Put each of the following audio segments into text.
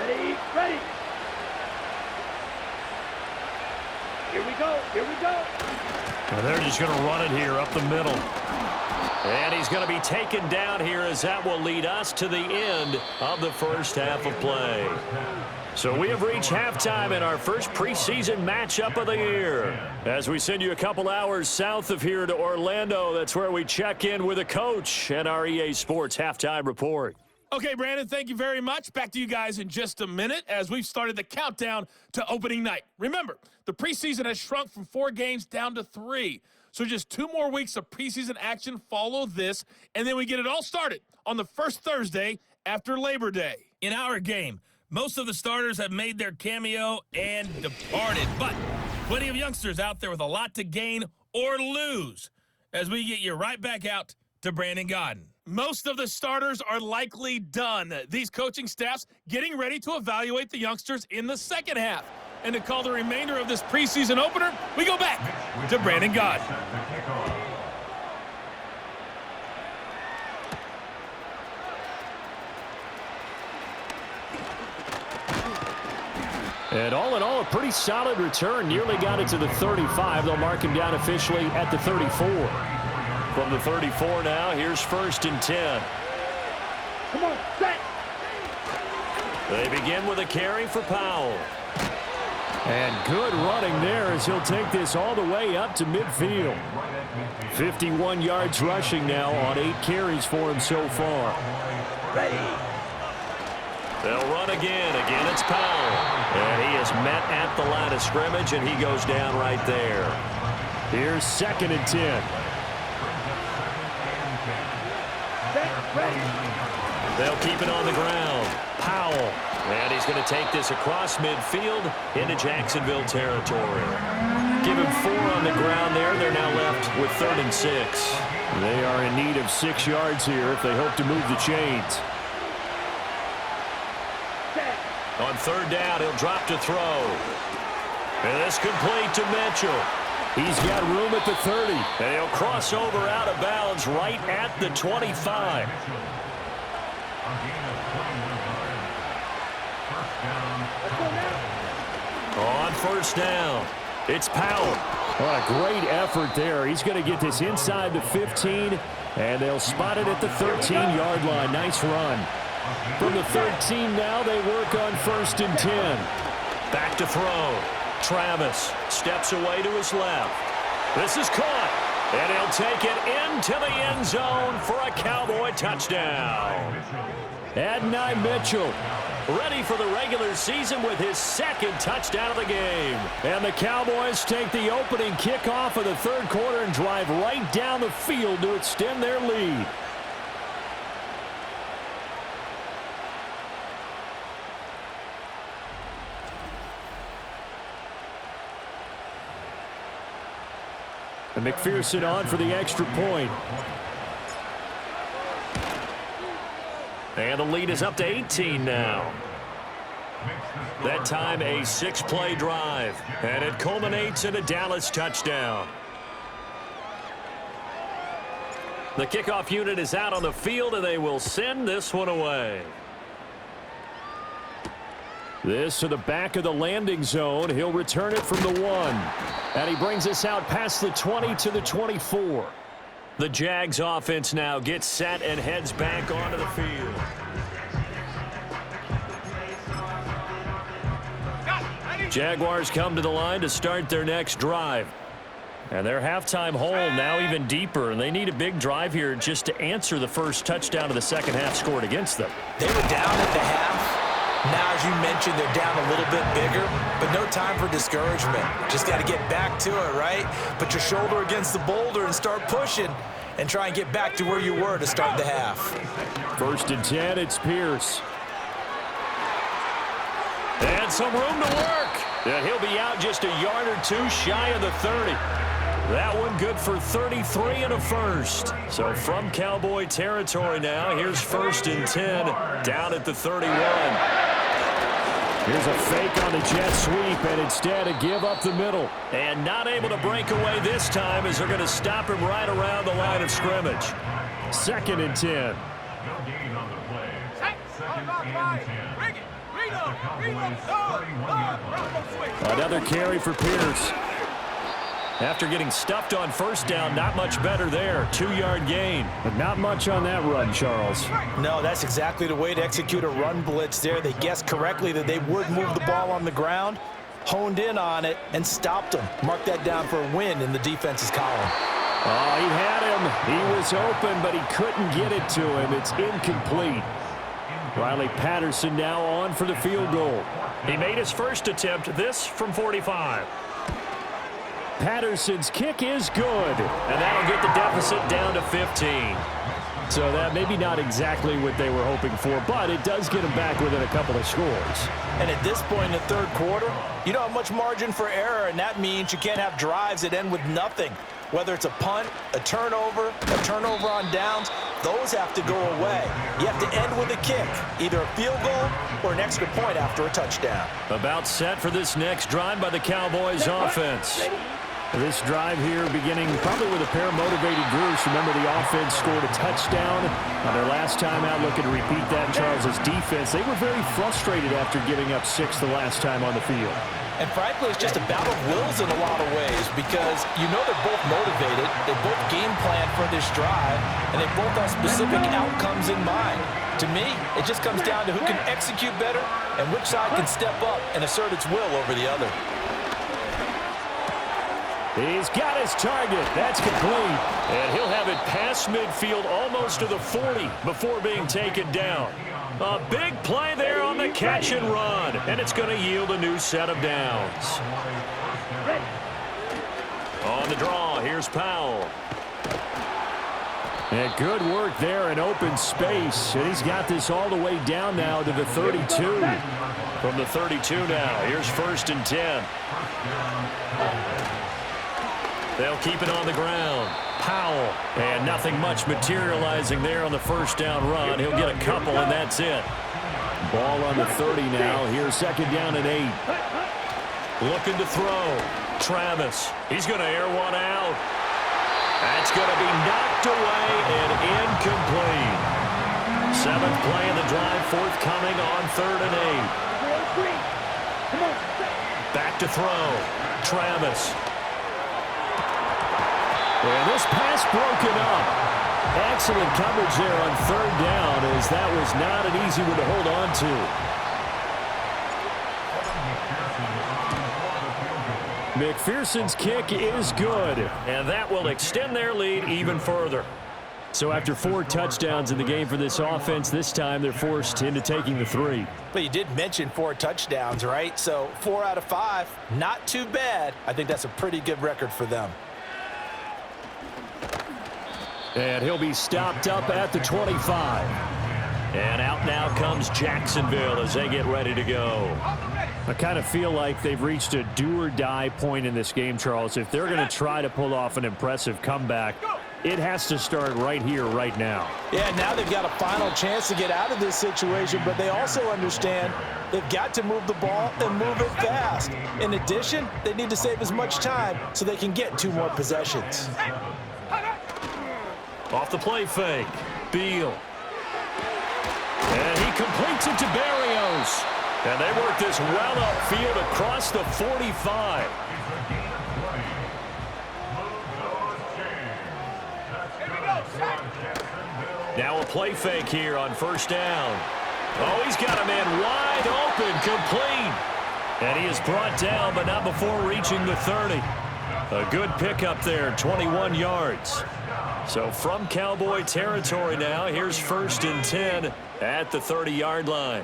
Ready, ready. Here we go, here we go. And they're just going to run it here up the middle. And he's going to be taken down here as that will lead us to the end of the first half of play. So we have reached halftime in our first preseason matchup of the year. As we send you a couple hours south of here to Orlando, that's where we check in with a coach and our EA Sports halftime report. Okay, Brandon, thank you very much. Back to you guys in just a minute as we've started the countdown to opening night. Remember, the preseason has shrunk from 4 games down to 3. So just 2 more weeks of preseason action follow this, and then we get it all started on the first Thursday after Labor Day. In our game, most of the starters have made their cameo and departed, but plenty of youngsters out there with a lot to gain or lose as we get you right back out to Brandon Godden. Most of the starters are likely done. These coaching staffs getting ready to evaluate the youngsters in the second half. And to call the remainder of this preseason opener, we go back to Brandon Godden. And all in all, a pretty solid return. Nearly got it to the 35. They'll mark him down officially at the 34. From the 34 now, here's 1st and 10. Come on, set. They begin with a carry for Powell. And good running there as he'll take this all the way up to midfield. 51 yards rushing now on 8 carries for him so far. Ready. They'll run again. Again, it's Powell. And he is met at the line of scrimmage, and he goes down right there. Here's 2nd and 10. They'll keep it on the ground. Powell. And he's going to take this across midfield into Jacksonville territory. Give him 4 on the ground there. They're now left with 3rd and 6. They are in need of 6 yards here if they hope to move the chains. On 3rd down, he'll drop to throw. And this complete to Mitchell. He's got room at the 30. And he'll cross over out of bounds right at the 25. On 1st down, it's Powell. What a great effort there. He's going to get this inside the 15, and they'll spot it at the 13-yard line. Nice run. From the 13 now, they work on 1st and 10. Back to throw. Travis steps away to his left. This is caught, and he'll take it into the end zone for a Cowboy touchdown. Adonai Mitchell ready for the regular season with his 2nd touchdown of the game. And the Cowboys take the opening kickoff of the 3rd quarter and drive right down the field to extend their lead. And McPherson on for the extra point. And the lead is up to 18 now. That time a 6-play drive. And it culminates in a Dallas touchdown. The kickoff unit is out on the field, and they will send this one away. This to the back of the landing zone. He'll return it from the 1. And he brings us out past the 20 to the 24. The Jags offense now gets set and heads back onto the field. Jaguars come to the line to start their next drive. And their halftime hole now even deeper, and they need a big drive here just to answer the first touchdown of the second half scored against them. They were down at the half. Now, as you mentioned, they're down a little bit bigger, but no time for discouragement. Just got to get back to it, right? Put your shoulder against the boulder and start pushing and try and get back to where you were to start the half. 1st and 10, it's Pierce. And some room to work. And he'll be out just a yard or 2 shy of the 30. That one good for 33 and a first. So from Cowboy territory now, here's 1st and 10 down at the 31. Here's a fake on the jet sweep, and instead a give up the middle. And not able to break away this time as they're going to stop him right around the line of scrimmage. 2nd and 10. Another carry for Pierce. After getting stuffed on first down, not much better there. 2-yard gain. But not much on that run, Charles. No, that's exactly the way to execute a run blitz there. They guessed correctly that they would move the ball on the ground, honed in on it, and stopped them. Mark that down for a win in the defense's column. Oh, he had him. He was open, but he couldn't get it to him. It's incomplete. Riley Patterson now on for the field goal. He made his first attempt, this from 45. Patterson's kick is good, and that'll get the deficit down to 15. So that maybe not exactly what they were hoping for, but it does get them back within a couple of scores. And at this point in the third quarter, you don't have much margin for error, and that means you can't have drives that end with nothing. Whether it's a punt, a turnover on downs, those have to go away. You have to end with a kick, either a field goal or an extra point after a touchdown. About set for this next drive by the Cowboys offense. This drive here beginning probably with a pair of motivated groups. Remember, the offense scored a touchdown on their last time out. Looking to repeat that in Charles's defense. They were very frustrated after giving up 6 the last time on the field. And frankly, it's just a battle of wills in a lot of ways because you know they're both motivated, they both game plan for this drive, and they both have specific outcomes in mind. To me, it just comes down to who can execute better and which side can step up and assert its will over the other. He's got his target. That's complete. And he'll have it past midfield almost to the 40 before being taken down. A big play there on the catch and run, and it's going to yield a new set of downs. On the draw, here's Powell. And good work there in open space. And he's got this all the way down now to the 32. From the 32 now, here's 1st and 10. They'll keep it on the ground. Powell. And nothing much materializing there on the first down run. He'll get a couple, and that's it. Ball on the 30 now. Here's 2nd down and 8. Looking to throw. Travis. He's going to air one out. That's going to be knocked away and incomplete. 7th play of the drive forthcoming on 3rd and 8. Back to throw. Travis. And this pass broken up. Excellent coverage there on 3rd down, as that was not an easy one to hold on to. McPherson's kick is good. And that will extend their lead even further. So after 4 touchdowns in the game for this offense, this time they're forced into taking the 3. But you did mention 4 touchdowns, right? So 4 out of 5, not too bad. I think that's a pretty good record for them. And he'll be stopped up at the 25. And out now comes Jacksonville as they get ready to go. I kind of feel like they've reached a do-or-die point in this game, Charles. If they're going to try to pull off an impressive comeback, it has to start right here, right now. Yeah, now they've got a final chance to get out of this situation, but they also understand they've got to move the ball and move it fast. In addition, they need to save as much time so they can get 2 more possessions. Off the play fake. Beal. And he completes it to Barrios. And they work this well upfield across the 45. Now a play fake here on 1st down. Oh, he's got a man wide open, complete. And he is brought down, but not before reaching the 30. A good pickup there, 21 yards. So from Cowboy territory now, here's 1st and 10 at the 30-yard line.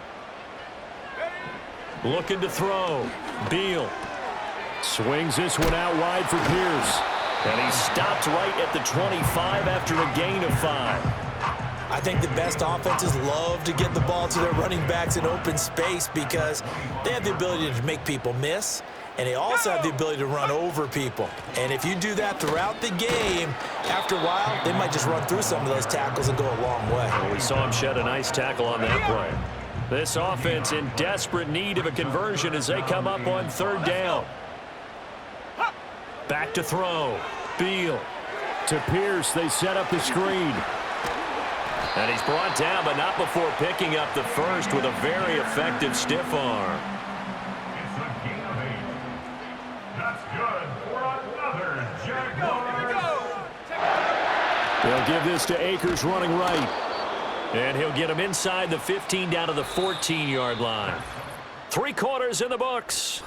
Looking to throw. Beal. Swings this one out wide for Pierce. And he stopped right at the 25 after a gain of 5. I think the best offenses love to get the ball to their running backs in open space because they have the ability to make people miss, and they also have the ability to run over people. And if you do that throughout the game, after a while, they might just run through some of those tackles and go a long way. Well, we saw him shed a nice tackle on that play. This offense in desperate need of a conversion as they come up on 3rd down. Back to throw. Beal. To Pierce, they set up the screen. And he's brought down, but not before picking up the first with a very effective stiff arm. It's a gain of 8. That's good for another Jaguars. They'll give this to Akers running right. And he'll get him inside the 15 down to the 14-yard line. 3 quarters in the books.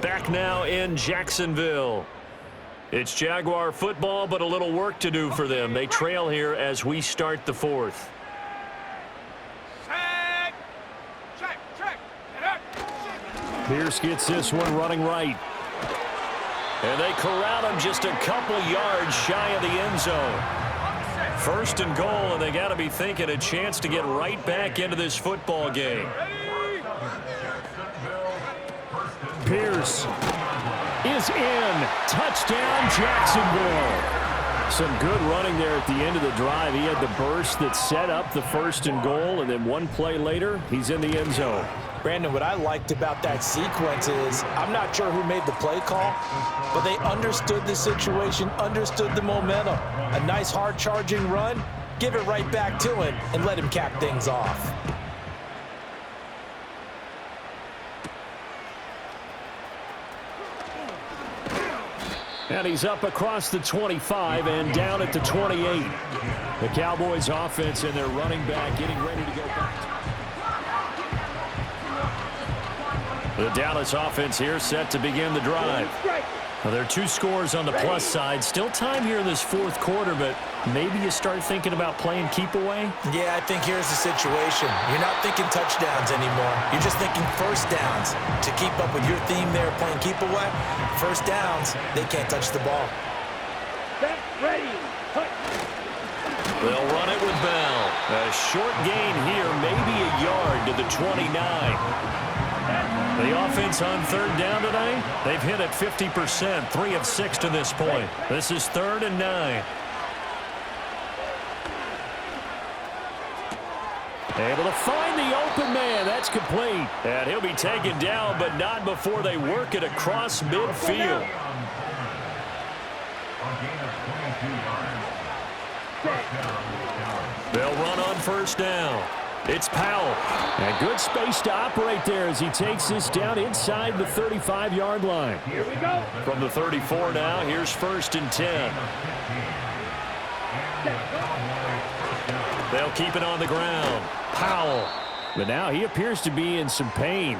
Back now in Jacksonville. It's Jaguar football, but a little work to do for them. They trail here as we start the 4th. Pierce gets this one running right. And they corral him just a couple yards shy of the end zone. 1st and goal, and they got to be thinking a chance to get right back into this football game. Pierce is in. Touchdown, Jacksonville. Some good running there at the end of the drive. He had the burst that set up the 1st and goal, and then one play later, he's in the end zone. Brandon, what I liked about that sequence is I'm not sure who made the play call, but they understood the situation, understood the momentum. A nice hard-charging run, give it right back to him, and let him cap things off. And he's up across the 25 and down at the 28. The Cowboys offense and their running back getting ready to go back. The Dallas offense here set to begin the drive. Well, there are 2 scores on the plus side. Still time here in this 4th quarter, but maybe you start thinking about playing keep away? Yeah, I think here's the situation. You're not thinking touchdowns anymore. You're just thinking first downs. To keep up with your theme there, playing keep away, first downs, they can't touch the ball. Set, ready, They'll run it with Bell. A short gain here, maybe a yard to the 29. The offense on 3rd down tonight, they've hit it 50%, 3 of 6 to this point. This is 3rd and 9. Able to find the open man. That's complete. And he'll be taken down, but not before they work it across midfield. They'll run on 1st down. It's Powell. And good space to operate there as he takes this down inside the 35-yard line. Here we go. From the 34 now, here's 1st and 10. They'll keep it on the ground. Powell. But now he appears to be in some pain.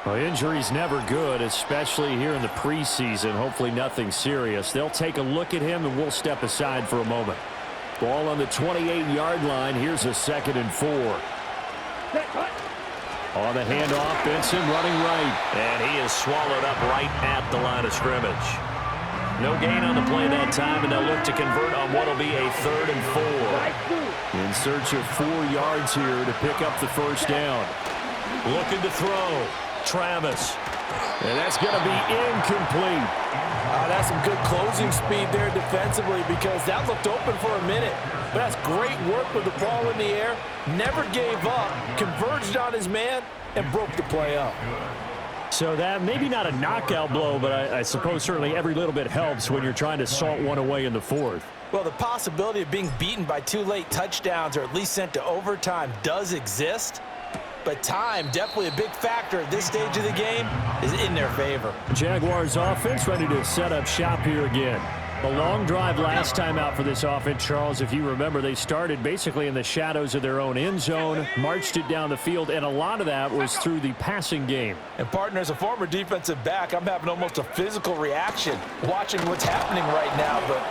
Well, injury's never good, especially here in the preseason. Hopefully nothing serious. They'll take a look at him, and we'll step aside for a moment. Ball on the 28-yard line. Here's a 2nd and 4. On the handoff, Benson running right. And he is swallowed up right at the line of scrimmage. No gain on the play that time, and they'll look to convert on what will be a 3rd and 4. In search of 4 yards here to pick up the 1st down. Looking to throw. Travis. And that's going to be incomplete. That's some good closing speed there defensively because that looked open for a minute. But that's great work with the ball in the air. Never gave up, converged on his man, and broke the play up. So that maybe not a knockout blow, but I suppose certainly every little bit helps when you're trying to salt one away in the 4th. Well, the possibility of being beaten by 2 late touchdowns or at least sent to overtime does exist. But time, definitely a big factor at this stage of the game, is in their favor. Jaguars offense ready to set up shop here again. A long drive last time out for this offense, Charles. If you remember, they started basically in the shadows of their own end zone, marched it down the field, and a lot of that was through the passing game. And, partner, as a former defensive back, I'm having almost a physical reaction watching what's happening right now. But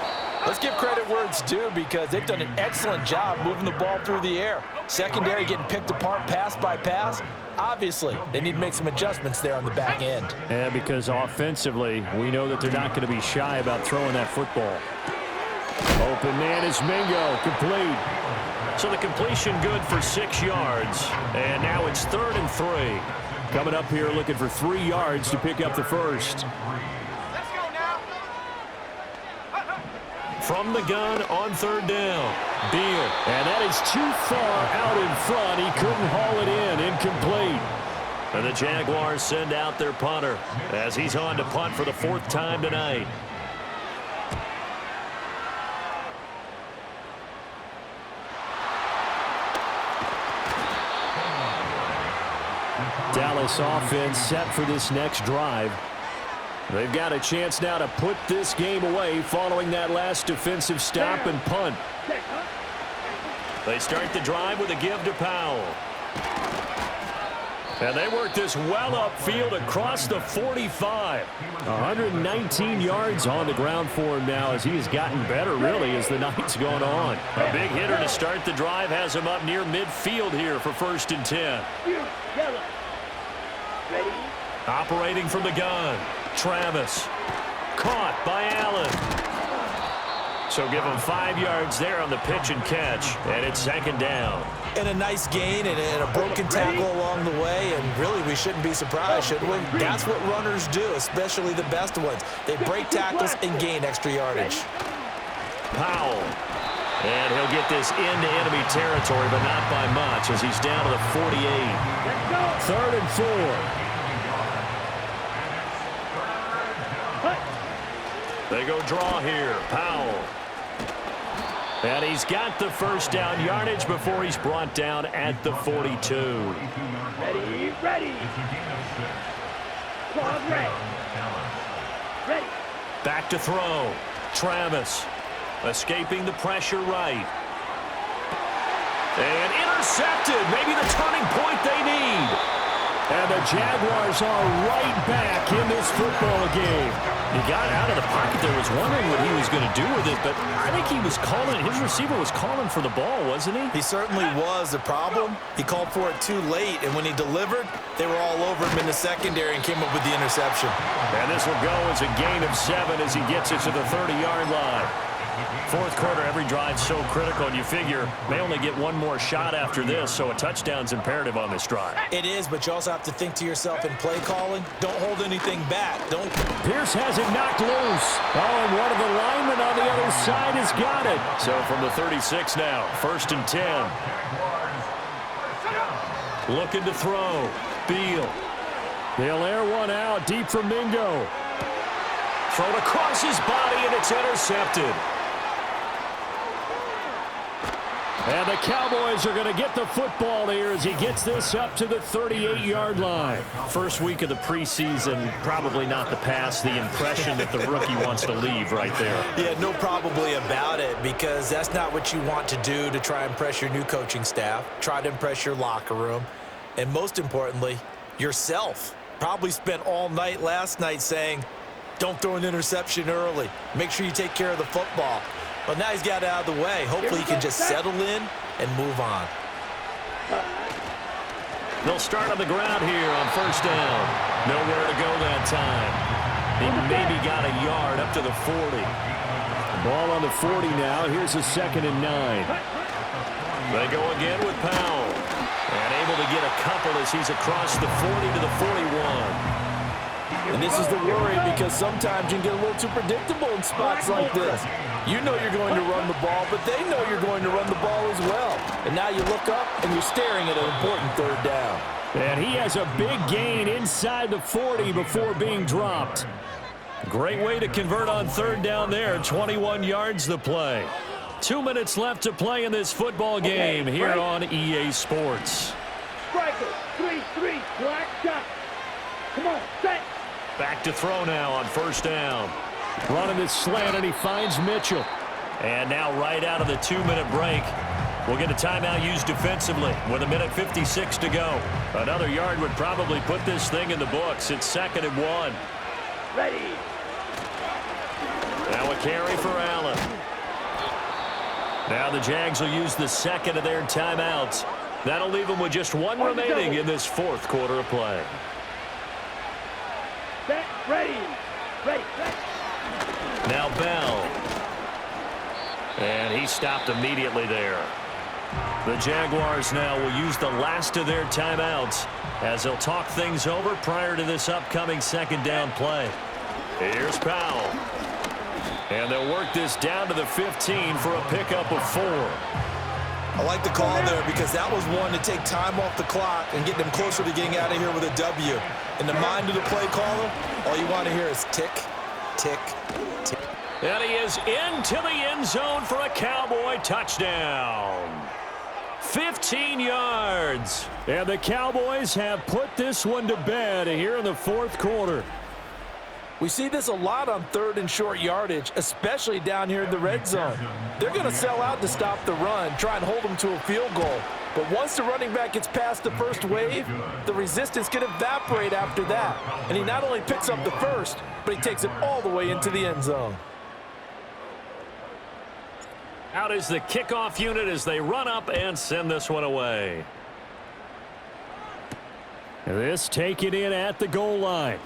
let's give credit where it's due because they've done an excellent job moving the ball through the air. Secondary getting picked apart pass by pass. Obviously, they need to make some adjustments there on the back end. Yeah, because offensively, we know that they're not going to be shy about throwing that football. Open man is Mingo, complete. So the completion good for 6 yards. And now it's 3rd and 3. Coming up here looking for 3 yards to pick up the 1st. From the gun on 3rd down. Beal. And that is too far out in front. He couldn't haul it in. Incomplete. And the Jaguars send out their punter as he's on to punt for the 4th time tonight. Dallas offense set for this next drive. They've got a chance now to put this game away following that last defensive stop and punt. They start the drive with a give to Powell. And they work this well upfield across the 45. 119 yards on the ground for him now as he has gotten better, really, as the night's gone on. A big hitter to start the drive has him up near midfield here for 1st and 10. Ready? Operating from the gun, Travis. Caught by Allen. So give him 5 yards there on the pitch and catch, and it's 2nd down. And a nice gain and a broken tackle along the way, and really we shouldn't be surprised, should we? That's what runners do, especially the best ones. They break tackles and gain extra yardage. Powell. And he'll get this into enemy territory, but not by much as he's down to the 48. 3rd and 4. They go draw here. Powell. And he's got the 1st down yardage before he's brought down at the 42. Ready? Ready? Ready? Back to throw. Travis escaping the pressure right. And intercepted. Maybe the turning point they need. And the Jaguars are right back in this football game. He got out of the pocket there, was wondering what he was going to do with it, but I think he was calling, his receiver was calling for the ball, wasn't he? He certainly was. The problem, he called for it too late, and when he delivered, they were all over him in the secondary and came up with the interception. And this will go as a gain of 7 as he gets it to the 30-yard line. 4th quarter, every drive so critical, and you figure they only get one more shot after this, so a touchdown's imperative on this drive. It is, but you also have to think to yourself in play calling, don't hold anything back. Don't. Pierce has it knocked loose. Oh, and one of the linemen on the other side has got it. So from the 36 now, 1st and 10. Looking to throw. Beal. They'll air one out deep from Mingo. Thrown across his body, and it's intercepted. And the Cowboys are going to get the football here as he gets this up to the 38-yard line. First week of the preseason, probably not the pass, the impression that the rookie wants to leave right there. Yeah, no probably about it, because that's not what you want to do to try and impress your new coaching staff, try to impress your locker room, and most importantly, yourself. Probably spent all night last night saying, don't throw an interception early. Make sure you take care of the football. But now he's got it out of the way. Hopefully he can just settle in and move on. They'll start on the ground here on 1st down. Nowhere to go that time. He maybe got a yard up to the 40. Ball on the 40 now. Here's a 2nd and 9. They go again with Powell. And able to get a couple as he's across the 40 to the 41. And this is the worry, because sometimes you can get a little too predictable in spots like this. You know you're going to run the ball, but they know you're going to run the ball as well. And now you look up and you're staring at an important 3rd down. And he has a big gain inside the 40 before being dropped. Great way to convert on 3rd down there. 21 yards the play. 2 minutes left to play in this football game here on EA Sports. Striker, 3-3, black shot. Come on, set. Back to throw now on 1st down. Running this slant, and he finds Mitchell. And now right out of the 2-minute break, we'll get a timeout used defensively with 1:56 to go. Another yard would probably put this thing in the books. It's 2nd and 1. Ready. Now a carry for Allen. Now the Jags will use the 2nd of their timeouts. That'll leave them with just one remaining in this 4th quarter of play. Set. Ready. Ready. Set. Now Bell. And he stopped immediately there. The Jaguars now will use the last of their timeouts as they'll talk things over prior to this upcoming 2nd down play. Here's Powell. And they'll work this down to the 15 for a pickup of 4. I like the call there, because that was one to take time off the clock and get them closer to getting out of here with a W. In the mind of the play caller, all you want to hear is tick, tick, tick. And he is into the end zone for a Cowboy touchdown. 15 yards. And the Cowboys have put this one to bed here in the fourth quarter. We see this a lot on third and short yardage, especially down here in the red zone. They're going to sell out to stop the run, try and hold them to a field goal. But once the running back gets past the first wave, the resistance can evaporate after that. And he not only picks up the first, but he takes it all the way into the end zone. Out is the kickoff unit as they run up and send this one away. This taken in at the goal line.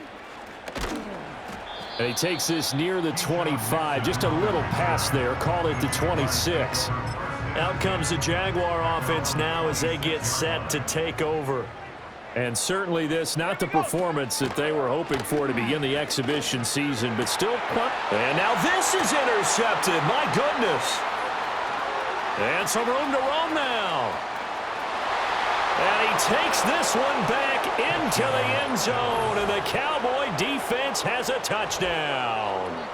And he takes this near the 25. Just a little pass there. Call it the 26. Out comes the Jaguar offense now as they get set to take over. And certainly this, not the performance that they were hoping for to begin the exhibition season, but still. And now this is intercepted. My goodness. And some room to roam now. And he takes this one back into the end zone, and the Cowboy defense has a touchdown.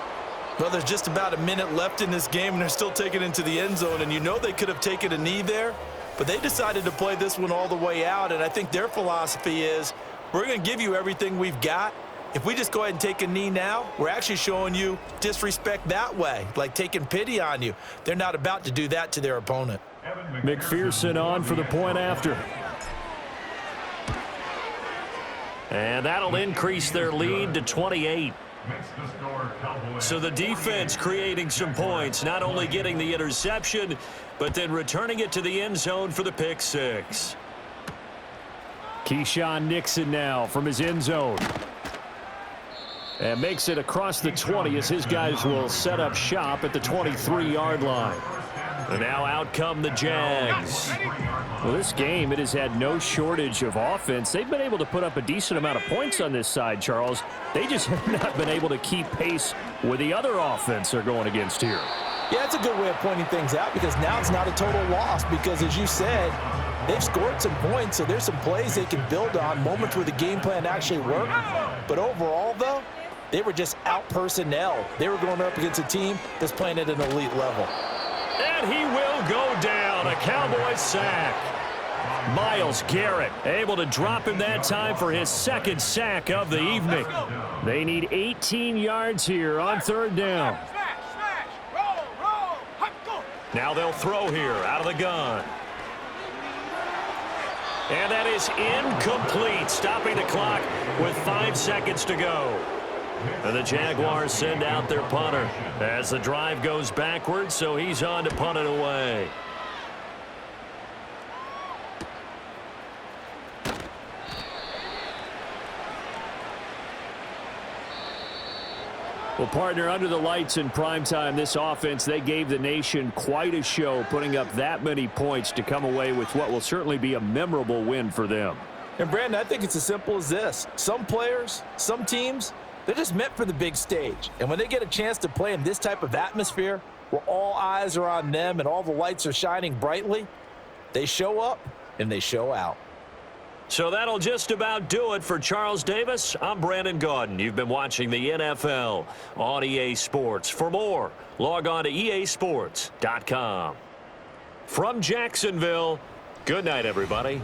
Well, there's just about a minute left in this game, and they're still taking it into the end zone, and you know they could have taken a knee there, but they decided to play this one all the way out, and I think their philosophy is we're going to give you everything we've got. If we just go ahead and take a knee now, we're actually showing you disrespect that way, like taking pity on you. They're not about to do that to their opponent. McPherson on for the point after. And that'll increase their lead to 28. So the defense creating some points, not only getting the interception, but then returning it to the end zone for the pick six. Keyshawn Nixon now from his end zone. And makes it across the 20 as his guys will set up shop at the 23-yard line. And now out come the Jags. Well, this game, it has had no shortage of offense. They've been able to put up a decent amount of points on this side, Charles. They just have not been able to keep pace with the other offense they're going against here. Yeah, that's a good way of pointing things out because now it's not a total loss because, as you said, they've scored some points, so there's some plays they can build on, moments where the game plan actually worked. But overall, though, they were just out-personnel. They were going up against a team that's playing at an elite level. And he will go down. A Cowboys sack. Myles Garrett able to drop him that time for his second sack of the evening. They need 18 yards here on third down. Now they'll throw here out of the gun. And that is incomplete, stopping the clock with 5 seconds to go. And the Jaguars send out their punter as the drive goes backwards, so he's on to punt it away. Well, partner, under the lights in primetime, this offense, they gave the nation quite a show, putting up that many points to come away with what will certainly be a memorable win for them. And, Brandon, I think it's as simple as this. Some players, some teams, they're just meant for the big stage. And when they get a chance to play in this type of atmosphere where all eyes are on them and all the lights are shining brightly, they show up and they show out. So that'll just about do it for Charles Davis. I'm Brandon Gaudin. You've been watching the NFL on EA Sports. For more, log on to easports.com. From Jacksonville, good night, everybody.